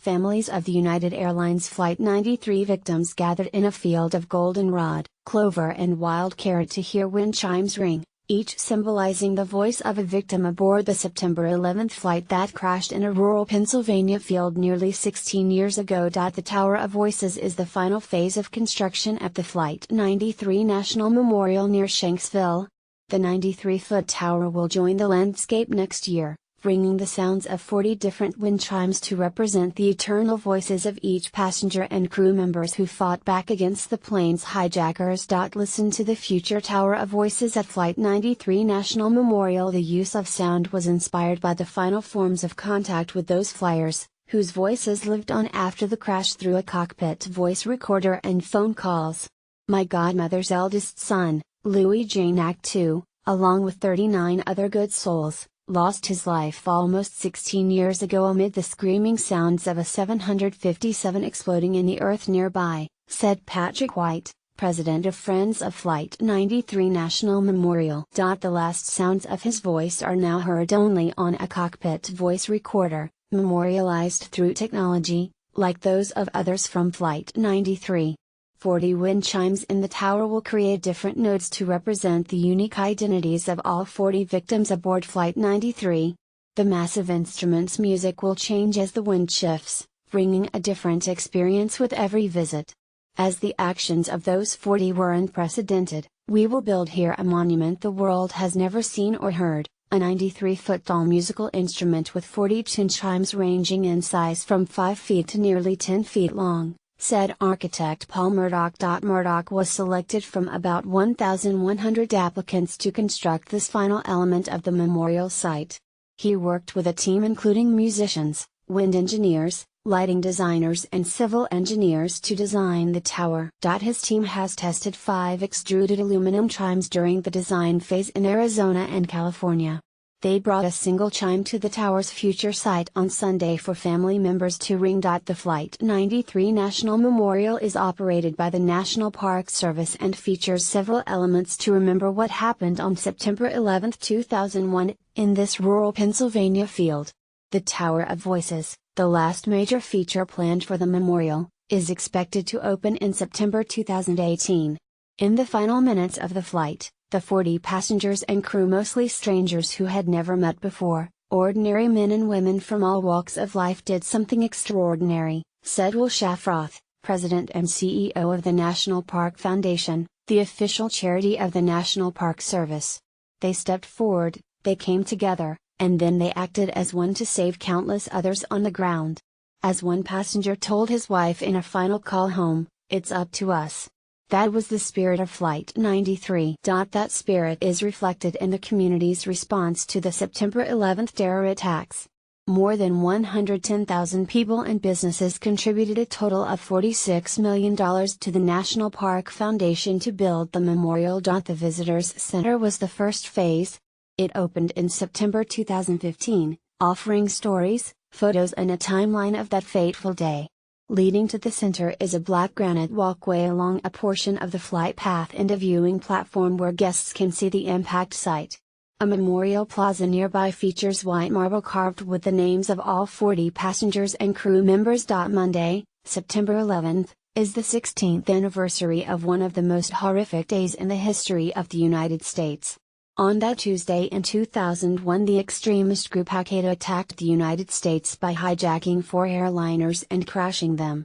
families of the United Airlines Flight 93 victims gathered in a field of goldenrod, clover and wild carrot to hear wind chimes ring, each symbolizing the voice of a victim aboard the September 11 flight that crashed in a rural Pennsylvania field nearly 16 years ago. The Tower of Voices is the final phase of construction at the Flight 93 National Memorial near Shanksville. The 93-foot tower will join the landscape next year, bringing the sounds of 40 different wind chimes to represent the eternal voices of each passenger and crew members who fought back against the plane's hijackers. Listen to the future Tower of Voices at Flight 93 National Memorial. The use of sound was inspired by the final forms of contact with those flyers, whose voices lived on after the crash through a cockpit voice recorder and phone calls. My godmother's eldest son, Louis Janak II, along with 39 other good souls, lost his life almost 16 years ago amid the screaming sounds of a 757 exploding in the earth nearby, said Patrick White, president of Friends of Flight 93 National Memorial. The last sounds of his voice are now heard only on a cockpit voice recorder, memorialized through technology, like those of others from Flight 93. 40 wind chimes in the tower will create different notes to represent the unique identities of all 40 victims aboard Flight 93. The massive instrument's music will change as the wind shifts, bringing a different experience with every visit. As the actions of those 40 were unprecedented, we will build here a monument the world has never seen or heard, a 93-foot tall musical instrument with 40 wind chimes ranging in size from 5 feet to nearly 10 feet long, said architect Paul Murdoch. Murdoch was selected from about 1,100 applicants to construct this final element of the memorial site. He worked with a team including musicians, wind engineers, lighting designers and civil engineers to design the tower. His team has tested 5 extruded aluminum chimes during the design phase in Arizona and California. They brought a single chime to the tower's future site on Sunday for family members to ring. The Flight 93 National Memorial is operated by the National Park Service and features several elements to remember what happened on September 11, 2001, in this rural Pennsylvania field. The Tower of Voices, the last major feature planned for the memorial, is expected to open in September 2018. In the final minutes of the flight, the 40 passengers and crew, mostly strangers who had never met before, ordinary men and women from all walks of life, did something extraordinary, said Will Shafroth, president and CEO of the National Park Foundation, the official charity of the National Park Service. They stepped forward, they came together, and then they acted as one to save countless others on the ground. As one passenger told his wife in a final call home, "It's up to us." That was the spirit of Flight 93. That spirit is reflected in the community's response to the September 11 terror attacks. More than 110,000 people and businesses contributed a total of $46 million to the National Park Foundation to build the memorial. The Visitors Center was the first phase. It opened in September 2015, offering stories, photos and a timeline of that fateful day. Leading to the center is a black granite walkway along a portion of the flight path and a viewing platform where guests can see the impact site. A memorial plaza nearby features white marble carved with the names of all 40 passengers and crew members. Monday, September 11, is the 16th anniversary of one of the most horrific days in the history of the United States. On that Tuesday in 2001, the extremist group Al-Qaeda attacked the United States by hijacking 4 airliners and crashing them.